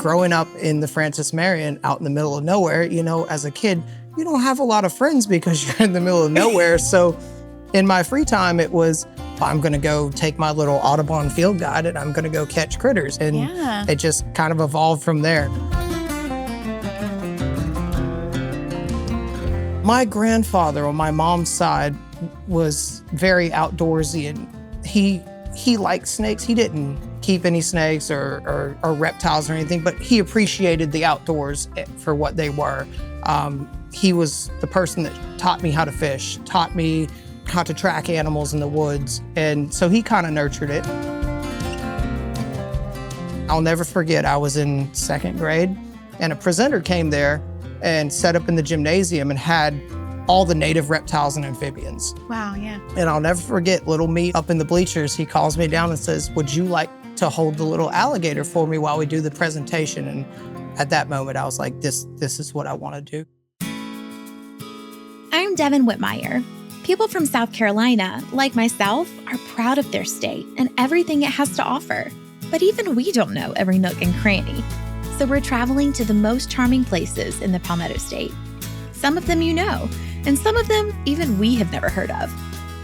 growing up in the Francis Marion out in the middle of nowhere, you know, as a kid, you don't have a lot of friends because you're in the middle of nowhere. So in my free time, it was, I'm gonna go take my little Audubon field guide and I'm gonna go catch critters. And it just kind of evolved from there. My grandfather on my mom's side was very outdoorsy, and he liked snakes. He didn't keep any snakes or reptiles or anything, but he appreciated the outdoors for what they were. He was the person that taught me how to fish, taught me how to track animals in the woods, and so he kind of nurtured it. I'll never forget, I was in 2nd grade, and a presenter came there and set up in the gymnasium and had all the native reptiles and amphibians. Wow, yeah. And I'll never forget, little me up in the bleachers, he calls me down and says, would you like to hold the little alligator for me while we do the presentation? And at that moment, I was like, this is what I want to do. I'm Devyn Whitmire. People from South Carolina, like myself, are proud of their state and everything it has to offer. But even we don't know every nook and cranny. So we're traveling to the most charming places in the Palmetto State. Some of them you know, and some of them even we have never heard of.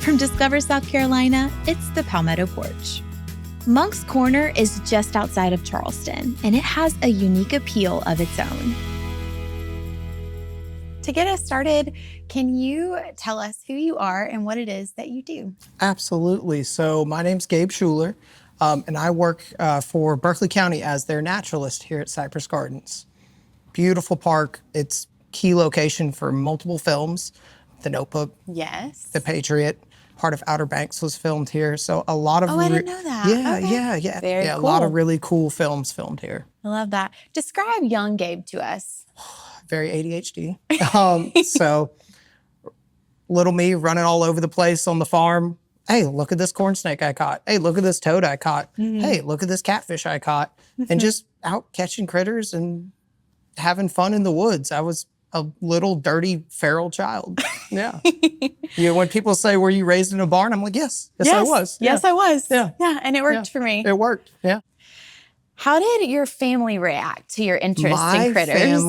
From Discover South Carolina, it's the Palmetto Porch. Monk's Corner is just outside of Charleston, and it has a unique appeal of its own. To get us started, can you tell us who you are and what it is that you do? Absolutely. So my name's Gabe Shuler, and I work for Berkeley County as their naturalist here at Cypress Gardens. Beautiful park. It's key location for multiple films. The Notebook, yes, The Patriot, part of Outer Banks was filmed here. So a lot of I didn't know that. Yeah. Very cool. A cool. lot of really cool films filmed here. I love that. Describe young Gabe to us. Very ADHD. So little me running all over the place on the farm. Hey, look at this corn snake I caught. Hey, look at this toad I caught. Hey, look at this catfish I caught. And just out catching critters and having fun in the woods. I was a little dirty feral child. Yeah. When people say, were you raised in a barn? I'm like, yes, I was. Yes, I was. Yeah. And it worked for me. It worked. Yeah. How did your family react to your interest in critters?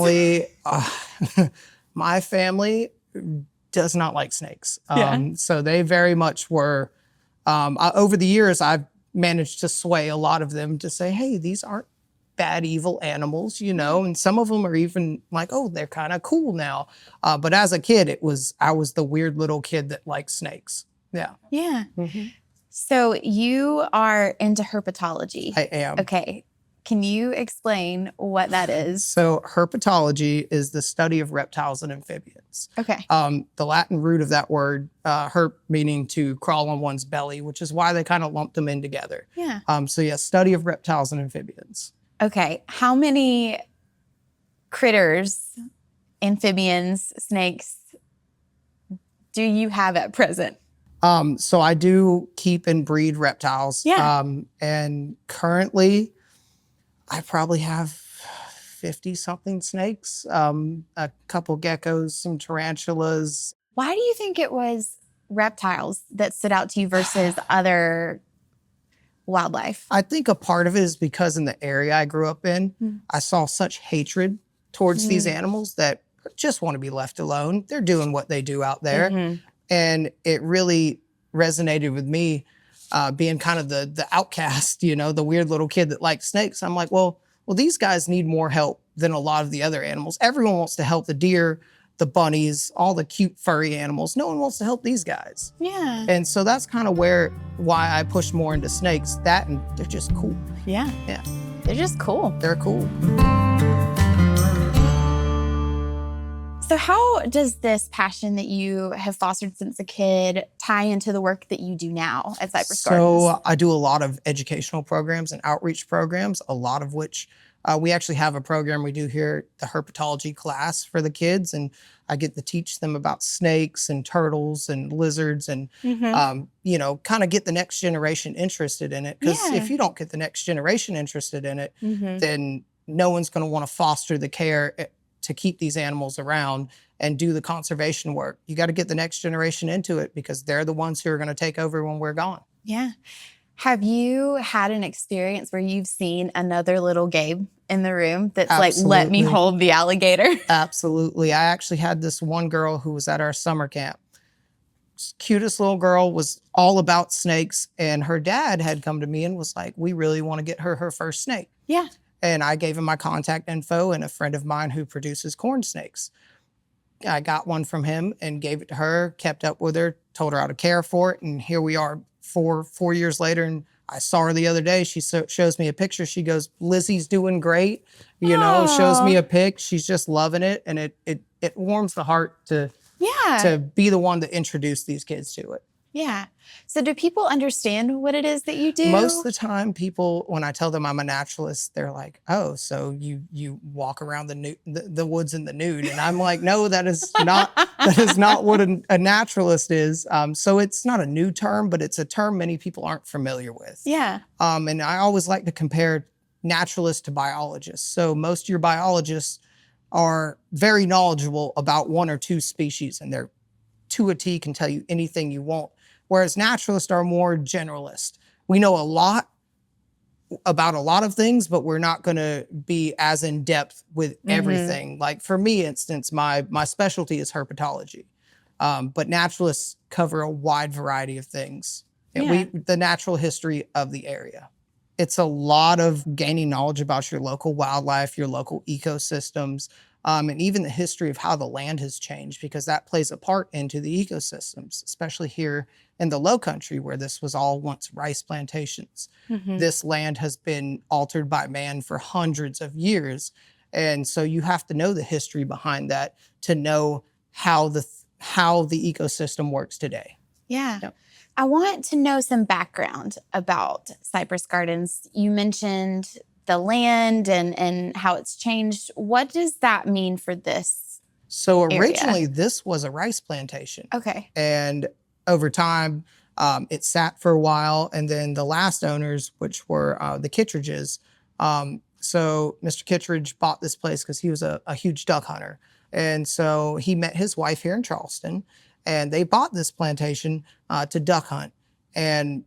My family does not like snakes. Yeah. So they very much were, over the years, I've managed to sway a lot of them to say, hey, these aren't bad, evil animals, you know, and some of them are even like, oh, they're kind of cool now. But as a kid, I was the weird little kid that liked snakes. Yeah. Yeah. Mm-hmm. So you are into herpetology. I am. Okay. Can you explain what that is? So herpetology is the study of reptiles and amphibians. Okay. The Latin root of that word, herp, meaning to crawl on one's belly, which is why they kind of lumped them in together. Yeah. Study of reptiles and amphibians. Okay. How many critters, amphibians, snakes do you have at present? So I do keep and breed reptiles. Yeah. And currently, I probably have 50-something snakes, a couple geckos, some tarantulas. Why do you think it was reptiles that stood out to you versus other wildlife? I think a part of it is because in the area I grew up in, I saw such hatred towards these animals that just want to be left alone. They're doing what they do out there. And it really resonated with me. Being kind of the outcast, you know, the weird little kid that likes snakes. I'm like, well, these guys need more help than a lot of the other animals. Everyone wants to help the deer, the bunnies, all the cute furry animals. No one wants to help these guys. Yeah. And so that's kind of why I pushed more into snakes. That and they're just cool. Yeah. Yeah. They're just cool. They're cool. So how does this passion that you have fostered since a kid tie into the work that you do now at Cypress Gardens? So I do a lot of educational programs and outreach programs, a lot of which we actually have a program we do here, the herpetology class for the kids. And I get to teach them about snakes and turtles and lizards and, kind of get the next generation interested in it. Because if you don't get the next generation interested in it, then no one's going to want to foster the care to keep these animals around and do the conservation work. You got to get the next generation into it because they're the ones who are going to take over when we're gone. Yeah. Have you had an experience where you've seen another little Gabe in the room that's Absolutely. like, let me hold the alligator? Absolutely. I actually had this one girl who was at our summer camp. Cutest little girl, was all about snakes, and her dad had come to me and was like, we really want to get her first snake. Yeah. And I gave him my contact info and a friend of mine who produces corn snakes. I got one from him and gave it to her, kept up with her, told her how to care for it. And here we are 4 years later. And I saw her the other day. She shows me a picture. She goes, Lizzie's doing great. Shows me a pic. She's just loving it. And it warms the heart to be the one to introduce these kids to it. Yeah. So do people understand what it is that you do? Most of the time, people, when I tell them I'm a naturalist, they're like, "Oh, so you walk around the woods in the nude?" And I'm like, "No, that is not what a naturalist is." So it's not a new term, but it's a term many people aren't familiar with. Yeah. And I always like to compare naturalists to biologists. So most of your biologists are very knowledgeable about one or two species, and they're to a T can tell you anything you want. Whereas naturalists are more generalist. We know a lot about a lot of things, but we're not going to be as in depth with everything. Like for me, instance, my specialty is herpetology, but naturalists cover a wide variety of things. And the natural history of the area. It's a lot of gaining knowledge about your local wildlife, your local ecosystems, and even the history of how the land has changed, because that plays a part into the ecosystems, especially here in the low country where this was all once rice plantations. This land has been altered by man for hundreds of years. And so you have to know the history behind that to know how the ecosystem works today. Yeah. Yep. I want to know some background about Cypress Gardens. You mentioned the land and how it's changed. What does that mean for this? So originally, this was a rice plantation. Okay. And over time, it sat for a while. And then the last owners, which were the Kittredges, so Mr. Kittredge bought this place because he was a huge duck hunter. And so he met his wife here in Charleston, and they bought this plantation to duck hunt. And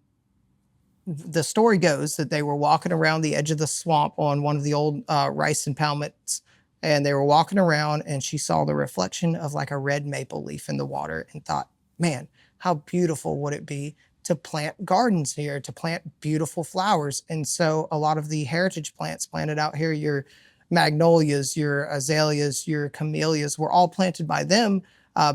the story goes that they were walking around the edge of the swamp on one of the old rice impoundments, and they were walking around, and she saw the reflection of like a red maple leaf in the water and thought, man, how beautiful would it be to plant gardens here, to plant beautiful flowers. And so a lot of the heritage plants planted out here, your magnolias, your azaleas, your camellias, were all planted by them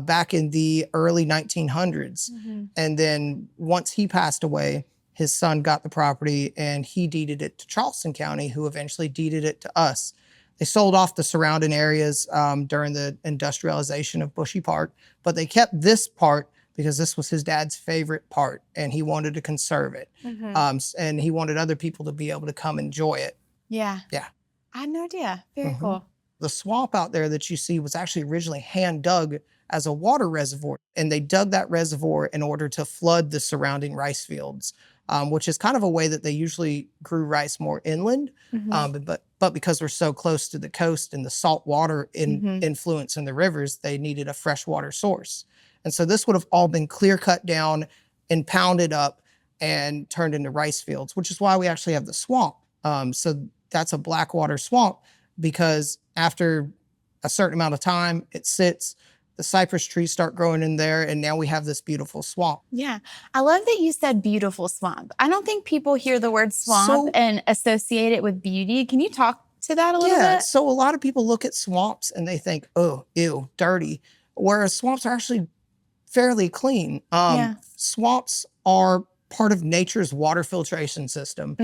back in the early 1900s. And then once he passed away, his son got the property and he deeded it to Charleston County, who eventually deeded it to us. They sold off the surrounding areas during the industrialization of Bushy Park, but they kept this part because this was his dad's favorite part and he wanted to conserve it. And he wanted other people to be able to come enjoy it. Yeah. Yeah. I had no idea. Very cool. The swamp out there that you see was actually originally hand dug as a water reservoir. And they dug that reservoir in order to flood the surrounding rice fields, which is kind of a way that they usually grew rice more inland. But because we're so close to the coast and the salt water influence in the rivers, they needed a freshwater source. And so this would have all been clear cut down and pounded up and turned into rice fields, which is why we actually have the swamp. So that's a blackwater swamp, because after a certain amount of time, it sits, the cypress trees start growing in there, and now we have this beautiful swamp. Yeah. I love that you said beautiful swamp. I don't think people hear the word swamp and associate it with beauty. Can you talk to that a little bit? So a lot of people look at swamps and they think, oh, ew, dirty, whereas swamps are actually fairly clean. Swamps are part of nature's water filtration system.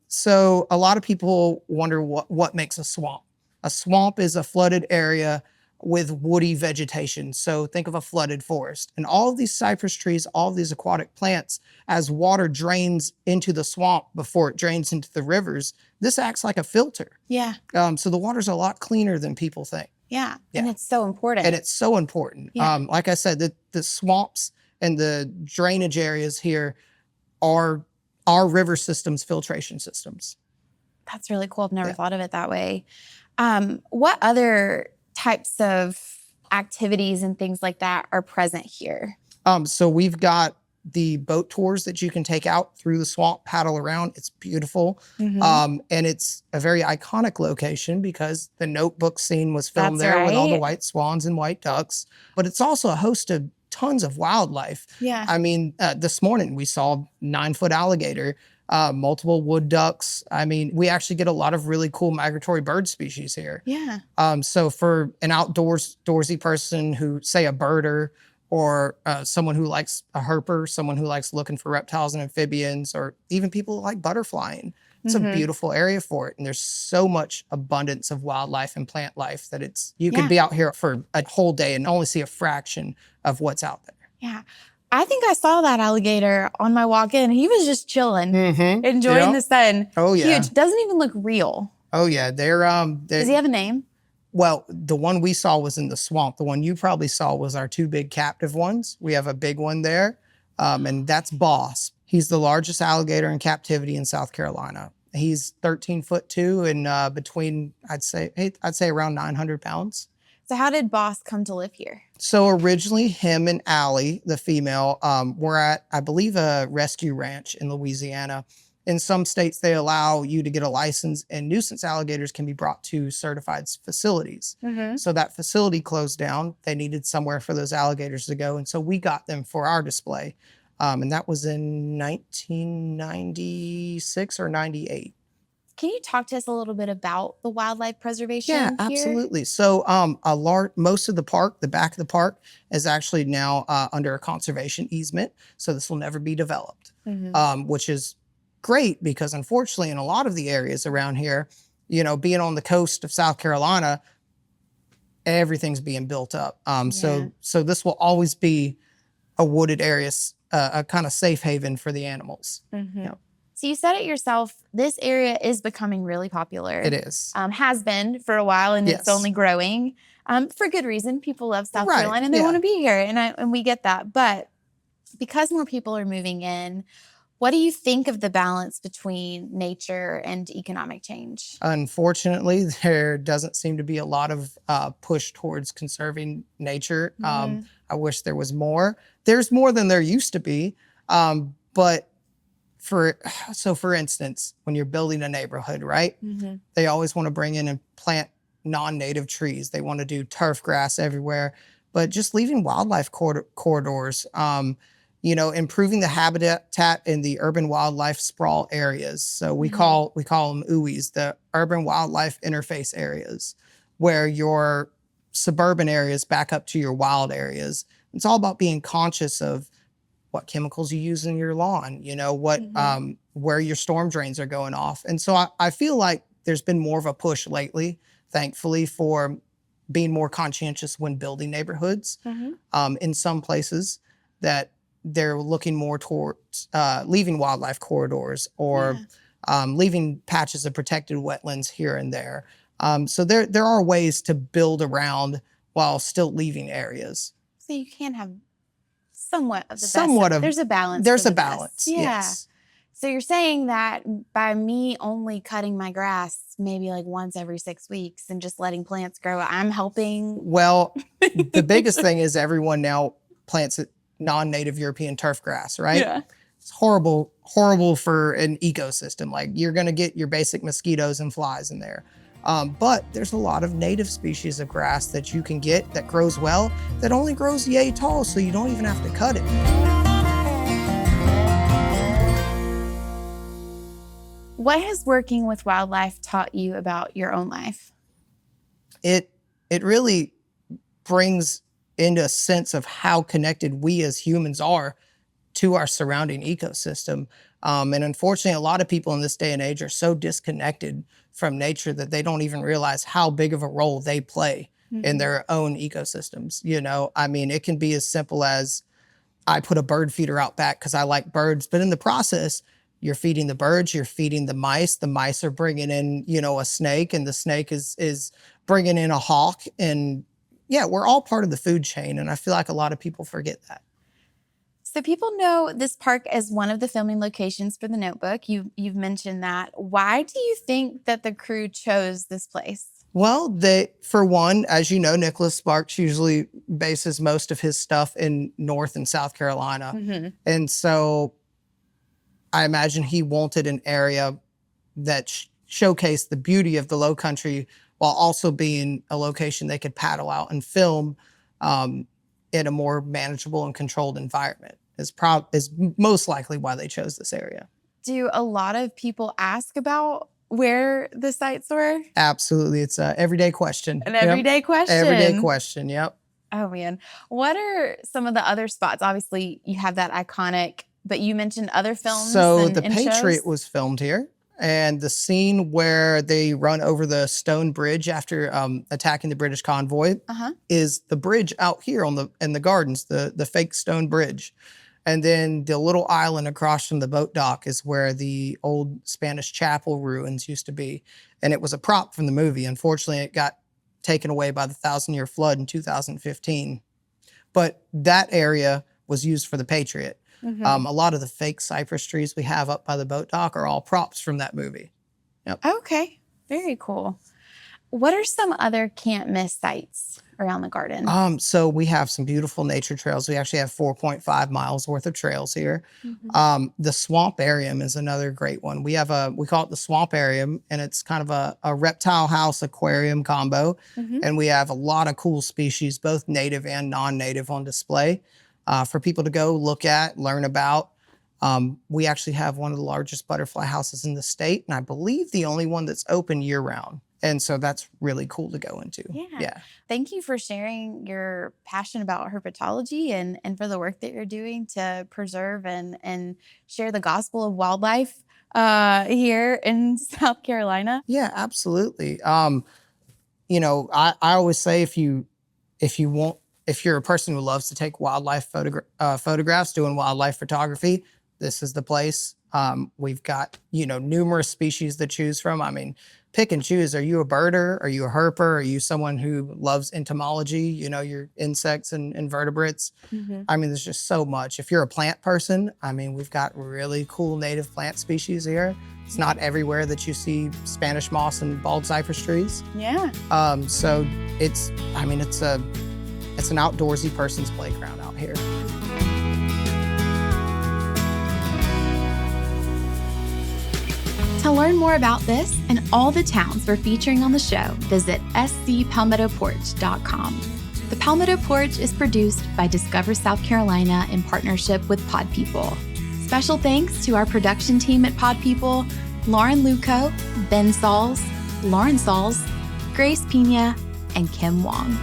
So a lot of people wonder what makes a swamp. A swamp is a flooded area with woody vegetation. So think of a flooded forest. And all of these cypress trees, all of these aquatic plants, as water drains into the swamp before it drains into the rivers, this acts like a filter. Yeah. So the water's a lot cleaner than people think. Yeah. And it's so important. And it's so important. Like I said, the swamps and the drainage areas here are our river systems, filtration systems. That's really cool. I've never thought of it that way. What other types of activities and things like that are present here? So we've got the boat tours that you can take out through the swamp, paddle around. It's beautiful. Mhm. And it's a very iconic location because the Notebook scene was filmed That's there with all the right. white swans and white ducks. But it's also a host of tons of wildlife. Yeah. I mean, this morning we saw 9-foot alligator, multiple wood ducks. I mean, we actually get a lot of really cool migratory bird species here. Yeah. So for an outdoorsy person who, say, a birder, or someone who likes a herper, someone who likes looking for reptiles and amphibians, or even people who like butterflying, it's a beautiful area for it. And there's so much abundance of wildlife and plant life that you Yeah. could be out here for a whole day and only see a fraction of what's out there. Yeah. I think I saw that alligator on my walk in. He was just chilling, enjoying the sun. Oh, yeah. Huge. Doesn't even look real. Oh yeah, Does he have a name? Well, the one we saw was in the swamp. The one you probably saw was our 2 big captive ones. We have a big one there, and that's Boss. He's the largest alligator in captivity in South Carolina. He's 13'2" and between, I'd say around 900 pounds. So how did Boss come to live here? So originally him and Allie, the female, were at, I believe, a rescue ranch in Louisiana. In some states, they allow you to get a license, and nuisance alligators can be brought to certified facilities. So that facility closed down. They needed somewhere for those alligators to go, and so we got them for our display. And that was in 1996 or 98. Can you talk to us a little bit about the wildlife preservation Yeah, here? absolutely. So most of the park, the back of the park, is actually now under a conservation easement. So this will never be developed, which is great because unfortunately in a lot of the areas around here, being on the coast of South Carolina, everything's being built up. So this will always be a wooded area, a kind of safe haven for the animals. So you said it yourself, this area is becoming really popular. It is. Has been for a while, and it's only growing for good reason. People love South Carolina and they want to be here, and we get that. But because more people are moving in, what do you think of the balance between nature and economic change? Unfortunately, there doesn't seem to be a lot of push towards conserving nature. I wish there was more. There's more than there used to be. But for instance, when you're building a neighborhood, right? They always want to bring in and plant non-native trees. They want to do turf grass everywhere. But just leaving wildlife corridors, improving the habitat in the urban wildlife sprawl areas. So we call them UWIs, the urban wildlife interface areas, where your suburban areas back up to your wild areas. It's all about being conscious of what chemicals you use in your lawn, where your storm drains are going off. And so I feel like there's been more of a push lately, thankfully, for being more conscientious when building neighborhoods. In some places that they're looking more towards leaving wildlife corridors or leaving patches of protected wetlands here and there. So there are ways to build around while still leaving areas. So you can have somewhat of the best. There's a balance. There's a balance. Yeah. Yes. So you're saying that by me only cutting my grass maybe like once every 6 weeks and just letting plants grow, I'm helping? Well, the biggest thing is everyone now plants non-native European turf grass, right? Yeah. It's horrible for an ecosystem. Like, you're going to get your basic mosquitoes and flies in there. But there's a lot of native species of grass that you can get that grows well, that only grows yay tall, so you don't even have to cut it. What has working with wildlife taught you about your own life? It really brings into a sense of how connected we as humans are to our surrounding ecosystem. And unfortunately, a lot of people in this day and age are so disconnected from nature that they don't even realize how big of a role they play in their own ecosystems. It can be as simple as, I put a bird feeder out back because I like birds, but in the process, you're feeding the birds, you're feeding the mice. The mice are bringing in, a snake, and the snake is bringing in a hawk. And yeah, we're all part of the food chain. And I feel like a lot of people forget that. So people know this park as one of the filming locations for The Notebook. You've mentioned that. Why do you think that the crew chose this place? Well, for one, as you know, Nicholas Sparks usually bases most of his stuff in North and South Carolina. Mm-hmm. And so I imagine he wanted an area that showcased the beauty of the Low Country while also being a location they could paddle out and film in a more manageable and controlled environment. Is most likely why they chose this area. Do a lot of people ask about where the sites were? Absolutely. It's an everyday question. An everyday question? Everyday question, yep. Oh, man. What are some of the other spots? Obviously, you have that iconic, but you mentioned other films. So and, The and Patriot shows? was filmed here. And the scene where they run over the stone bridge after attacking the British convoy is the bridge out here in the gardens, the fake stone bridge. And then the little island across from the boat dock is where the old Spanish chapel ruins used to be. And it was a prop from the movie. Unfortunately, it got taken away by the 1,000-year flood in 2015. But that area was used for the Patriot. Mm-hmm. A lot of the fake cypress trees we have up by the boat dock are all props from that movie. Yep. Okay, very cool. What are some other can't miss sites around the garden? So we have some beautiful nature trails. We actually have 4.5 miles worth of trails here. Mm-hmm. The Swamparium is another great one. We call it the Swamparium, and it's kind of a reptile house aquarium combo. Mm-hmm. And we have a lot of cool species, both native and non-native, on display for people to go look at, learn about. We actually have one of the largest butterfly houses in the state, and I believe the only one that's open year-round. And so that's really cool to go into. Yeah. Thank you for sharing your passion about herpetology and for the work that you're doing to preserve and share the gospel of wildlife here in South Carolina. Yeah, absolutely. You know, I always say if you're a person who loves to take wildlife photographs, doing wildlife photography, this is the place. We've got, numerous species to choose from. I mean, pick and choose. Are you a birder? Are you a herper? Are you someone who loves entomology, your insects and invertebrates? Mm-hmm. I mean, there's just so much. If you're a plant person, I mean, we've got really cool native plant species here. It's not everywhere that you see Spanish moss and bald cypress trees. Yeah. So it's an outdoorsy person's playground out here. To learn more about this and all the towns we're featuring on the show, visit scpalmettoporch.com. The Palmetto Porch is produced by Discover South Carolina in partnership with Pod People. Special thanks to our production team at Pod People, Lauren Luco, Ben Sauls, Lauren Sauls, Grace Pina, and Kim Wong.